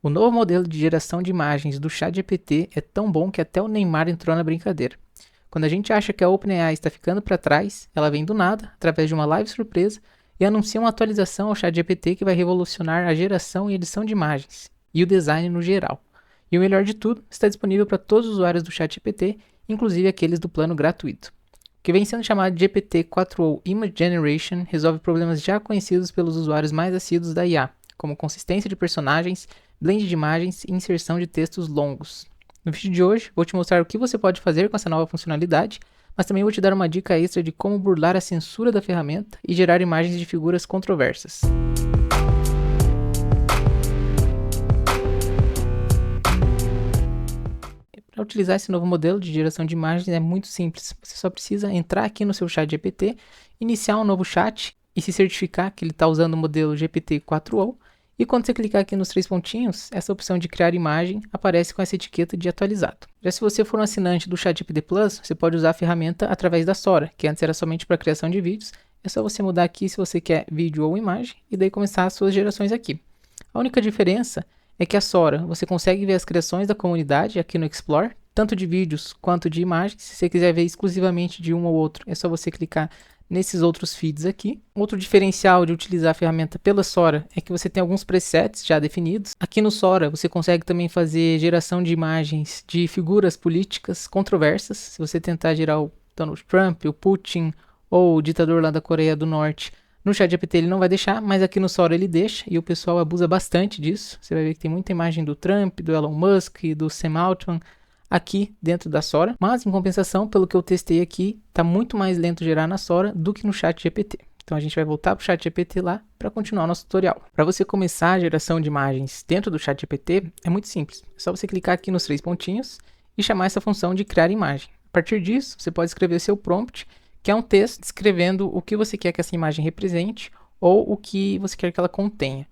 O novo modelo de geração de imagens do ChatGPT é tão bom que até o Neymar entrou na brincadeira. Quando a gente acha que a OpenAI está ficando para trás, ela vem do nada, através de uma live surpresa, e anuncia uma atualização ao ChatGPT que vai revolucionar a geração e edição de imagens, e o design no geral. E o melhor de tudo, está disponível para todos os usuários do ChatGPT, inclusive aqueles do plano gratuito. O que vem sendo chamado de GPT-4o Image Generation resolve problemas já conhecidos pelos usuários mais assíduos da IA, como consistência de personagens, blend de imagens e inserção de textos longos. No vídeo de hoje, vou te mostrar o que você pode fazer com essa nova funcionalidade, mas também vou te dar uma dica extra de como burlar a censura da ferramenta e gerar imagens de figuras controversas. Para utilizar esse novo modelo de geração de imagens é muito simples. Você só precisa entrar aqui no seu chat GPT, iniciar um novo chat e se certificar que ele está usando o modelo GPT-4o. E quando você clicar aqui nos 3 pontinhos, essa opção de criar imagem aparece com essa etiqueta de atualizado. Já se você for um assinante do ChatGPT Plus, você pode usar a ferramenta através da Sora, que antes era somente para criação de vídeos. É só você mudar aqui se você quer vídeo ou imagem e daí começar as suas gerações aqui. A única diferença é que a Sora, você consegue ver as criações da comunidade aqui no Explore, tanto de vídeos quanto de imagens. Se você quiser ver exclusivamente de um ou outro, é só você clicar nesses outros feeds aqui. Outro diferencial de utilizar a ferramenta pela Sora é que você tem alguns presets já definidos. Aqui no Sora você consegue também fazer geração de imagens de figuras políticas controversas. Se você tentar gerar o Donald Trump, o Putin ou o ditador lá da Coreia do Norte, no ChatGPT ele não vai deixar, mas aqui no Sora ele deixa e o pessoal abusa bastante disso. Você vai ver que tem muita imagem do Trump, do Elon Musk, do Sam Altman aqui dentro da Sora, mas em compensação, pelo que eu testei aqui, está muito mais lento gerar na Sora do que no ChatGPT. Então a gente vai voltar para o ChatGPT lá para continuar o nosso tutorial. Para você começar a geração de imagens dentro do ChatGPT, é muito simples. É só você clicar aqui nos 3 pontinhos e chamar essa função de criar imagem. A partir disso, você pode escrever seu prompt, que é um texto descrevendo o que você quer que essa imagem represente ou o que você quer que ela contenha.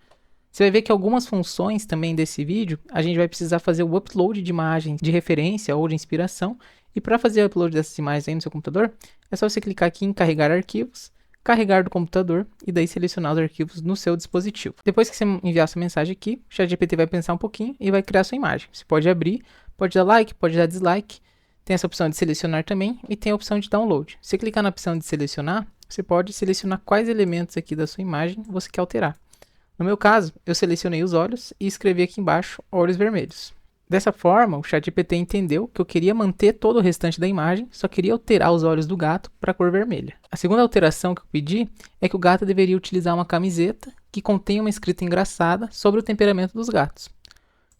Você vai ver que algumas funções também desse vídeo, a gente vai precisar fazer o upload de imagens de referência ou de inspiração. E para fazer o upload dessas imagens aí no seu computador, é só você clicar aqui em carregar arquivos, carregar do computador e daí selecionar os arquivos no seu dispositivo. Depois que você enviar essa mensagem aqui, o ChatGPT vai pensar um pouquinho e vai criar sua imagem. Você pode abrir, pode dar like, pode dar dislike. Tem essa opção de selecionar também e tem a opção de download. Se você clicar na opção de selecionar, você pode selecionar quais elementos aqui da sua imagem você quer alterar. No meu caso, eu selecionei os olhos e escrevi aqui embaixo olhos vermelhos. Dessa forma, o ChatGPT entendeu que eu queria manter todo o restante da imagem, só queria alterar os olhos do gato para a cor vermelha. A segunda alteração que eu pedi é que o gato deveria utilizar uma camiseta que contém uma escrita engraçada sobre o temperamento dos gatos.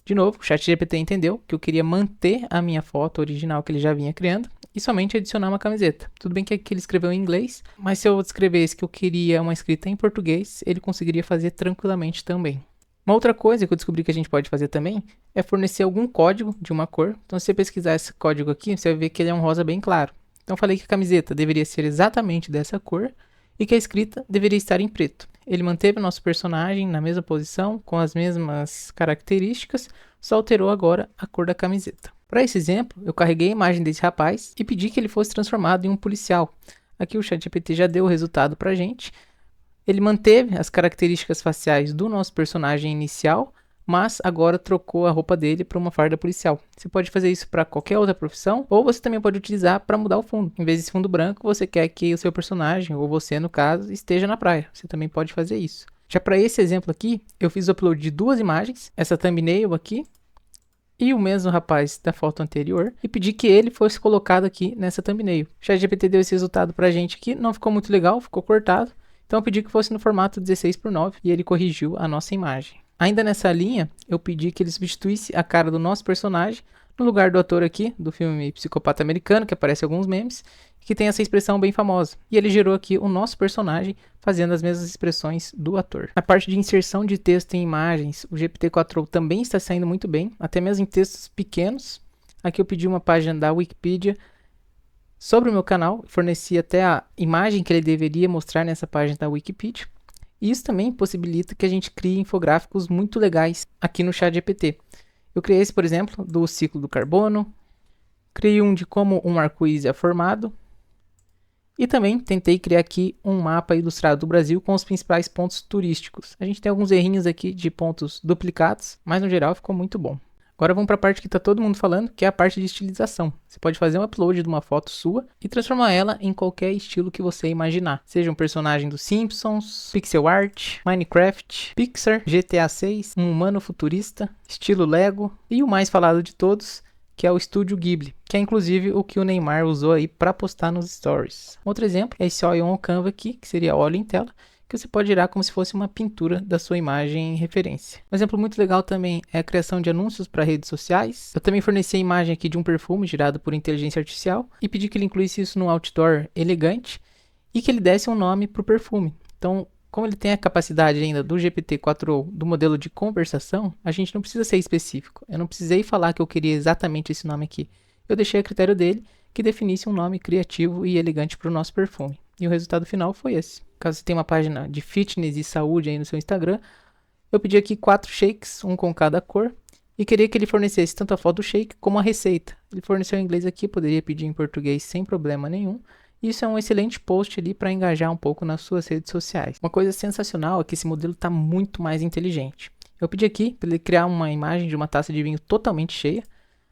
De novo, o ChatGPT entendeu que eu queria manter a minha foto original que ele já vinha criando e somente adicionar uma camiseta. Tudo bem que aqui ele escreveu em inglês, mas se eu escrevesse que eu queria uma escrita em português, ele conseguiria fazer tranquilamente também. Uma outra coisa que eu descobri que a gente pode fazer também é fornecer algum código de uma cor. Então, se você pesquisar esse código aqui, você vai ver que ele é um rosa bem claro. Então, eu falei que a camiseta deveria ser exatamente dessa cor e que a escrita deveria estar em preto. Ele manteve o nosso personagem na mesma posição, com as mesmas características, só alterou agora a cor da camiseta. Para esse exemplo, eu carreguei a imagem desse rapaz e pedi que ele fosse transformado em um policial. Aqui o ChatGPT já deu o resultado para a gente. Ele manteve as características faciais do nosso personagem inicial, mas agora trocou a roupa dele para uma farda policial. Você pode fazer isso para qualquer outra profissão, ou você também pode utilizar para mudar o fundo. Em vez desse fundo branco, você quer que o seu personagem, ou você no caso, esteja na praia. Você também pode fazer isso. Já para esse exemplo aqui, eu fiz o upload de 2 imagens, essa thumbnail aqui, e o mesmo rapaz da foto anterior, e pedi que ele fosse colocado aqui nessa thumbnail. O ChatGPT deu esse resultado pra gente aqui, não ficou muito legal, ficou cortado, então eu pedi que fosse no formato 16:9 e ele corrigiu a nossa imagem. Ainda nessa linha, eu pedi que ele substituísse a cara do nosso personagem no lugar do ator aqui, do filme Psicopata Americano, que aparece em alguns memes, que tem essa expressão bem famosa. E ele gerou aqui o nosso personagem fazendo as mesmas expressões do ator. Na parte de inserção de texto em imagens, o GPT-4o também está saindo muito bem, até mesmo em textos pequenos. Aqui eu pedi uma página da Wikipedia sobre o meu canal, forneci até a imagem que ele deveria mostrar nessa página da Wikipedia. E isso também possibilita que a gente crie infográficos muito legais aqui no ChatGPT. Eu criei esse, por exemplo, do ciclo do carbono, criei um de como um arco-íris é formado, E também tentei criar aqui um mapa ilustrado do Brasil com os principais pontos turísticos. A gente tem alguns errinhos aqui de pontos duplicados, mas no geral ficou muito bom. Agora vamos para a parte que está todo mundo falando, que é a parte de estilização. Você pode fazer um upload de uma foto sua e transformar ela em qualquer estilo que você imaginar. Seja um personagem dos Simpsons, pixel art, Minecraft, Pixar, GTA 6, um humano futurista, estilo Lego e o mais falado de todos, que é o Estúdio Ghibli, que é inclusive o que o Neymar usou aí para postar nos stories. Outro exemplo é esse Óleo on Canva aqui, que seria óleo em tela, que você pode girar como se fosse uma pintura da sua imagem em referência. Um exemplo muito legal também é a criação de anúncios para redes sociais. Eu também forneci a imagem aqui de um perfume girado por inteligência artificial e pedi que ele incluísse isso num outdoor elegante e que ele desse um nome para o perfume. Então, como ele tem a capacidade ainda do GPT-4o, do modelo de conversação, a gente não precisa ser específico. Eu não precisei falar que eu queria exatamente esse nome aqui. Eu deixei a critério dele que definisse um nome criativo e elegante para o nosso perfume. E o resultado final foi esse. Caso você tenha uma página de fitness e saúde aí no seu Instagram, eu pedi aqui 4 shakes, um com cada cor, e queria que ele fornecesse tanto a foto do shake como a receita. Ele forneceu em inglês aqui, poderia pedir em português sem problema nenhum. Isso é um excelente post ali para engajar um pouco nas suas redes sociais. Uma coisa sensacional é que esse modelo está muito mais inteligente. Eu pedi aqui para ele criar uma imagem de uma taça de vinho totalmente cheia.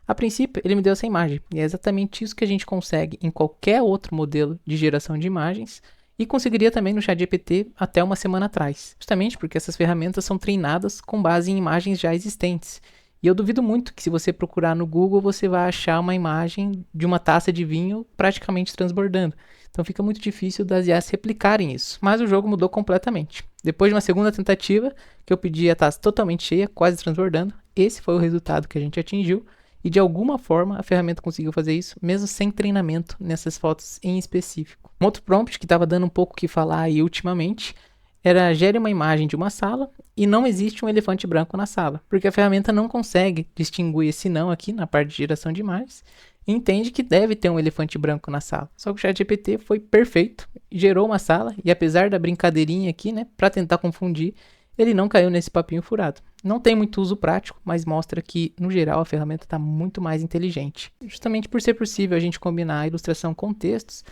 A princípio, ele me deu essa imagem, e é exatamente isso que a gente consegue em qualquer outro modelo de geração de imagens, e conseguiria também no ChatGPT até uma semana atrás, justamente porque essas ferramentas são treinadas com base em imagens já existentes. E eu duvido muito que se você procurar no Google, você vai achar uma imagem de uma taça de vinho praticamente transbordando. Então fica muito difícil das IAs replicarem isso. Mas o jogo mudou completamente. Depois de uma segunda tentativa, que eu pedi a taça totalmente cheia, quase transbordando, esse foi o resultado que a gente atingiu. E de alguma forma a ferramenta conseguiu fazer isso, mesmo sem treinamento nessas fotos em específico. Um outro prompt que estava dando um pouco o que falar aí ultimamente era: gere uma imagem de uma sala e não existe um elefante branco na sala, porque a ferramenta não consegue distinguir esse não aqui na parte de geração de imagens e entende que deve ter um elefante branco na sala. Só que o ChatGPT foi perfeito, gerou uma sala e apesar da brincadeirinha aqui, né, para tentar confundir, ele não caiu nesse papinho furado. Não tem muito uso prático, mas mostra que, no geral, a ferramenta está muito mais inteligente. Justamente por ser possível a gente combinar a ilustração com textos,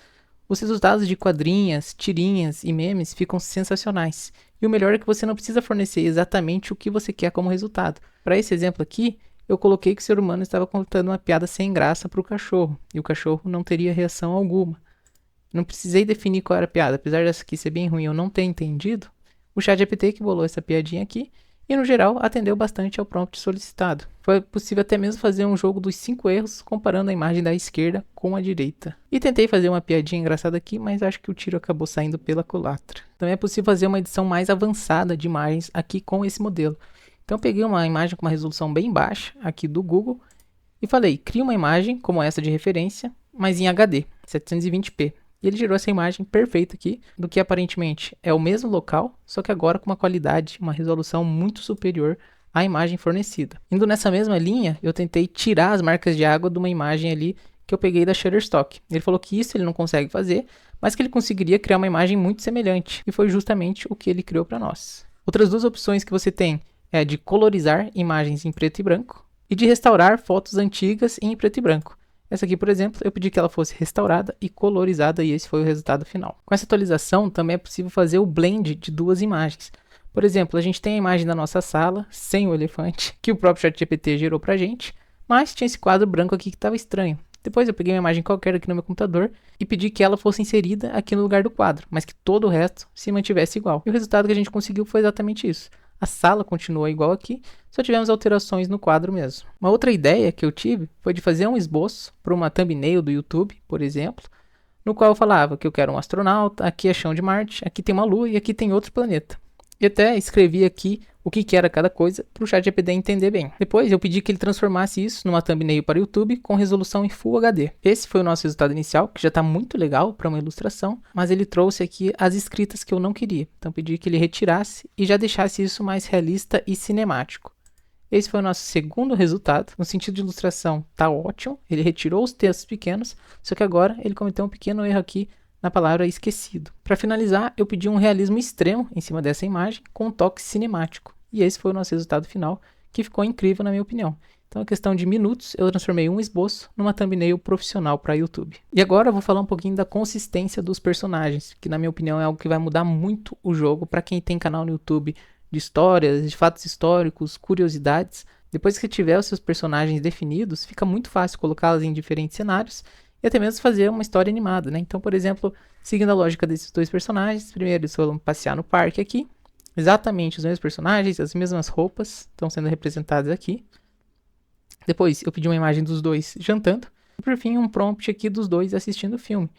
os resultados de quadrinhas, tirinhas e memes ficam sensacionais. E o melhor é que você não precisa fornecer exatamente o que você quer como resultado. Para esse exemplo aqui, eu coloquei que o ser humano estava contando uma piada sem graça para o cachorro, e o cachorro não teria reação alguma. Não precisei definir qual era a piada, apesar dessa aqui ser bem ruim eu não ter entendido. O ChatGPT que bolou essa piadinha aqui e, no geral, atendeu bastante ao prompt solicitado. Foi possível até mesmo fazer um jogo dos 5 erros, comparando a imagem da esquerda com a direita. E tentei fazer uma piadinha engraçada aqui, mas acho que o tiro acabou saindo pela culatra. Também é possível fazer uma edição mais avançada de imagens aqui com esse modelo. Então eu peguei uma imagem com uma resolução bem baixa aqui do Google e falei: cria uma imagem como essa de referência, mas em HD, 720p. E ele gerou essa imagem perfeita aqui, do que aparentemente é o mesmo local, só que agora com uma qualidade, uma resolução muito superior à imagem fornecida. Indo nessa mesma linha, eu tentei tirar as marcas de água de uma imagem ali que eu peguei da Shutterstock. Ele falou que isso ele não consegue fazer, mas que ele conseguiria criar uma imagem muito semelhante, e foi justamente o que ele criou para nós. Outras duas opções que você tem é a de colorizar imagens em preto e branco e de restaurar fotos antigas em preto e branco. Essa aqui, por exemplo, eu pedi que ela fosse restaurada e colorizada e esse foi o resultado final. Com essa atualização, também é possível fazer o blend de duas imagens. Por exemplo, a gente tem a imagem da nossa sala, sem o elefante, que o próprio ChatGPT gerou pra gente, mas tinha esse quadro branco aqui que estava estranho. Depois eu peguei uma imagem qualquer aqui no meu computador e pedi que ela fosse inserida aqui no lugar do quadro, mas que todo o resto se mantivesse igual. E o resultado que a gente conseguiu foi exatamente isso. A sala continuou igual aqui, só tivemos alterações no quadro mesmo. Uma outra ideia que eu tive foi de fazer um esboço para uma thumbnail do YouTube, por exemplo, no qual eu falava que eu quero um astronauta, aqui é chão de Marte, aqui tem uma lua e aqui tem outro planeta. E até escrevi aqui o que era cada coisa para o ChatGPT entender bem. Depois eu pedi que ele transformasse isso numa thumbnail para o YouTube com resolução em Full HD. Esse foi o nosso resultado inicial, que já está muito legal para uma ilustração, mas ele trouxe aqui as escritas que eu não queria. Então pedi que ele retirasse e já deixasse isso mais realista e cinemático. Esse foi o nosso segundo resultado. No sentido de ilustração, tá ótimo. Ele retirou os textos pequenos, só que agora ele cometeu um pequeno erro aqui na palavra esquecido. Para finalizar, eu pedi um realismo extremo em cima dessa imagem com um toque cinemático. E esse foi o nosso resultado final, que ficou incrível na minha opinião. Então, em questão de minutos, eu transformei um esboço numa thumbnail profissional para YouTube. E agora eu vou falar um pouquinho da consistência dos personagens, que na minha opinião é algo que vai mudar muito o jogo para quem tem canal no YouTube de histórias, de fatos históricos, curiosidades. Depois que tiver os seus personagens definidos, fica muito fácil colocá-los em diferentes cenários e até mesmo fazer uma história animada, né? Então, por exemplo, seguindo a lógica desses dois personagens, primeiro eles foram passear no parque aqui, exatamente os mesmos personagens, as mesmas roupas estão sendo representadas aqui. Depois eu pedi uma imagem dos dois jantando. E por fim um prompt aqui dos dois assistindo o filme.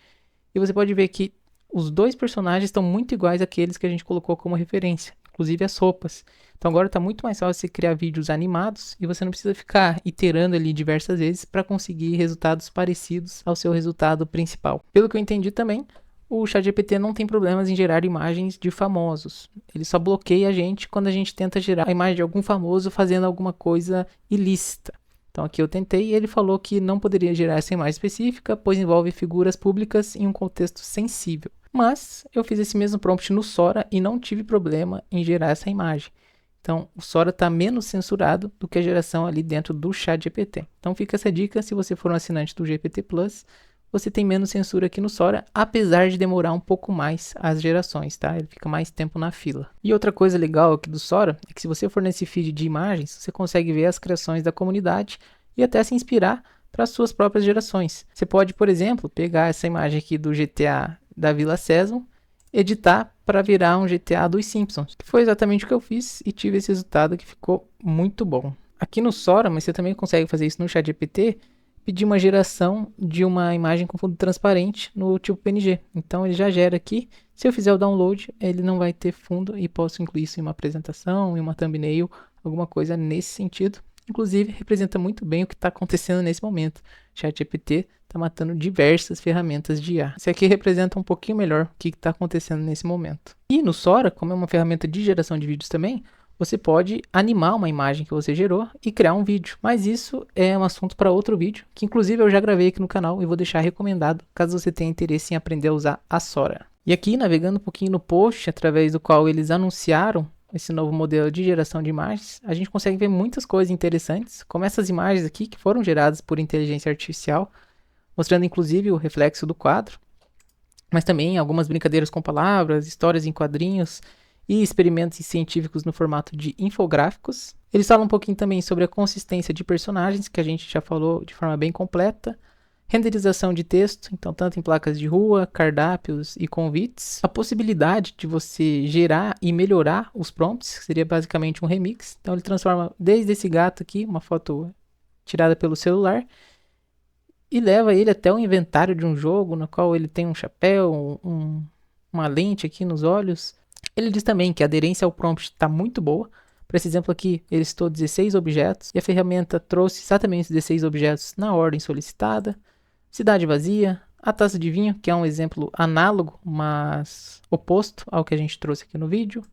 E você pode ver que os dois personagens estão muito iguais àqueles que a gente colocou como referência. Inclusive as roupas. Então agora está muito mais fácil você criar vídeos animados. E você não precisa ficar iterando ali diversas vezes para conseguir resultados parecidos ao seu resultado principal. Pelo que eu entendi também, o ChatGPT não tem problemas em gerar imagens de famosos. Ele só bloqueia a gente quando a gente tenta gerar a imagem de algum famoso fazendo alguma coisa ilícita. Então aqui eu tentei e ele falou que não poderia gerar essa imagem específica, pois envolve figuras públicas em um contexto sensível. Mas eu fiz esse mesmo prompt no Sora e não tive problema em gerar essa imagem. Então o Sora está menos censurado do que a geração ali dentro do ChatGPT. Então fica essa dica, se você for um assinante do GPT Plus, você tem menos censura aqui no Sora, apesar de demorar um pouco mais as gerações, tá? Ele fica mais tempo na fila. E outra coisa legal aqui do Sora é que se você for nesse feed de imagens, você consegue ver as criações da comunidade e até se inspirar para as suas próprias gerações. Você pode, por exemplo, pegar essa imagem aqui do GTA da Vila Sésamo, editar para virar um GTA dos Simpsons, que foi exatamente o que eu fiz e tive esse resultado que ficou muito bom. Aqui no Sora, mas você também consegue fazer isso no ChatGPT, pedir uma geração de uma imagem com fundo transparente no tipo PNG. Então ele já gera aqui. Se eu fizer o download, ele não vai ter fundo e posso incluir isso em uma apresentação, em uma thumbnail, alguma coisa nesse sentido. Inclusive, representa muito bem o que está acontecendo nesse momento. ChatGPT está matando diversas ferramentas de IA. Esse aqui representa um pouquinho melhor o que está acontecendo nesse momento. E no Sora, como é uma ferramenta de geração de vídeos também, você pode animar uma imagem que você gerou e criar um vídeo. Mas isso é um assunto para outro vídeo, que inclusive eu já gravei aqui no canal e vou deixar recomendado, caso você tenha interesse em aprender a usar a Sora. E aqui, navegando um pouquinho no post, através do qual eles anunciaram esse novo modelo de geração de imagens, a gente consegue ver muitas coisas interessantes, como essas imagens aqui que foram geradas por inteligência artificial, mostrando inclusive o reflexo do quadro, mas também algumas brincadeiras com palavras, histórias em quadrinhos, e experimentos científicos no formato de infográficos. Eles falam um pouquinho também sobre a consistência de personagens, que a gente já falou de forma bem completa. Renderização de texto, então tanto em placas de rua, cardápios e convites. A possibilidade de você gerar e melhorar os prompts, que seria basicamente um remix. Então ele transforma desde esse gato aqui, uma foto tirada pelo celular, e leva ele até o inventário de um jogo, no qual ele tem um chapéu, uma lente aqui nos olhos. Ele diz também que a aderência ao prompt está muito boa. Por esse exemplo aqui, ele listou 16 objetos e a ferramenta trouxe exatamente esses 16 objetos na ordem solicitada. Cidade vazia, a taça de vinho, que é um exemplo análogo, mas oposto ao que a gente trouxe aqui no vídeo.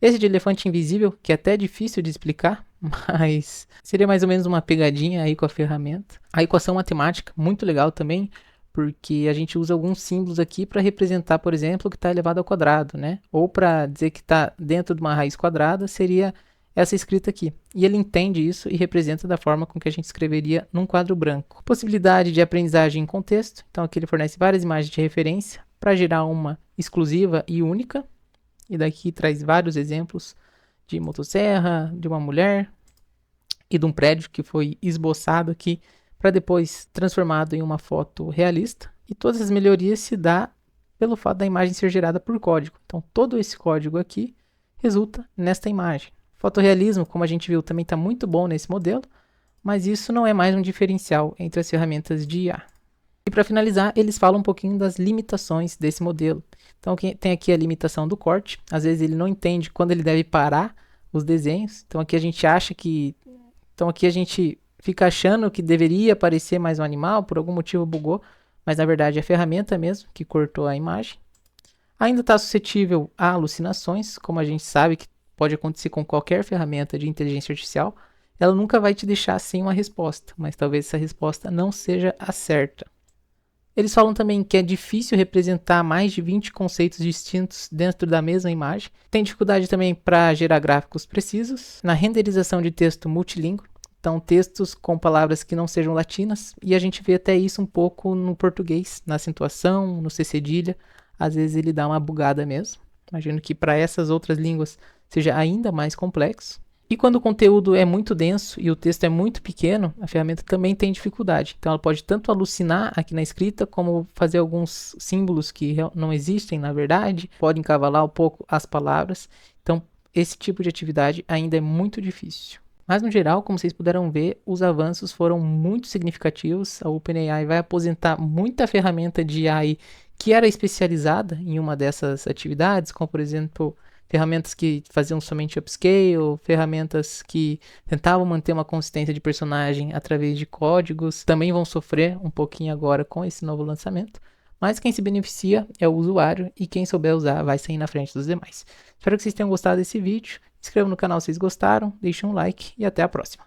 Esse de elefante invisível, que é até difícil de explicar, mas seria mais ou menos uma pegadinha aí com a ferramenta. A equação matemática, muito legal também, porque a gente usa alguns símbolos aqui para representar, por exemplo, o que está elevado ao quadrado, né? Ou para dizer que está dentro de uma raiz quadrada, seria essa escrita aqui. E ele entende isso e representa da forma com que a gente escreveria num quadro branco. Possibilidade de aprendizagem em contexto. Então aqui ele fornece várias imagens de referência para gerar uma exclusiva e única. E daqui traz vários exemplos de motosserra, de uma mulher e de um prédio que foi esboçado aqui para depois transformado em uma foto realista. E todas as melhorias se dá pelo fato da imagem ser gerada por código. Então todo esse código aqui resulta nesta imagem. Fotorrealismo, como a gente viu, também está muito bom nesse modelo, mas isso não é mais um diferencial entre as ferramentas de IA. E para finalizar, eles falam um pouquinho das limitações desse modelo. Então tem aqui a limitação do corte. Às vezes ele não entende quando ele deve parar os desenhos. Então aqui a gente fica achando que deveria aparecer mais um animal, por algum motivo bugou, mas na verdade é a ferramenta mesmo que cortou a imagem. Ainda está suscetível a alucinações, como a gente sabe que pode acontecer com qualquer ferramenta de inteligência artificial. Ela nunca vai te deixar sem uma resposta, mas talvez essa resposta não seja a certa. Eles falam também que é difícil representar mais de 20 conceitos distintos dentro da mesma imagem. Tem dificuldade também para gerar gráficos precisos. Na renderização de texto multilíngue, Então, textos com palavras que não sejam latinas, e a gente vê até isso um pouco no português, na acentuação, no C cedilha, às vezes ele dá uma bugada mesmo. Imagino que para essas outras línguas seja ainda mais complexo. E quando o conteúdo é muito denso e o texto é muito pequeno, a ferramenta também tem dificuldade. Então ela pode tanto alucinar aqui na escrita, como fazer alguns símbolos que não existem na verdade, pode encavalar um pouco as palavras. Então esse tipo de atividade ainda é muito difícil. Mas no geral, como vocês puderam ver, os avanços foram muito significativos. A OpenAI vai aposentar muita ferramenta de AI que era especializada em uma dessas atividades, como por exemplo ferramentas que faziam somente upscale, ferramentas que tentavam manter uma consistência de personagem através de códigos, também vão sofrer um pouquinho agora com esse novo lançamento. Mas quem se beneficia é o usuário e quem souber usar vai sair na frente dos demais. Espero que vocês tenham gostado desse vídeo. Se inscrevam no canal se vocês gostaram, deixem um like e até a próxima.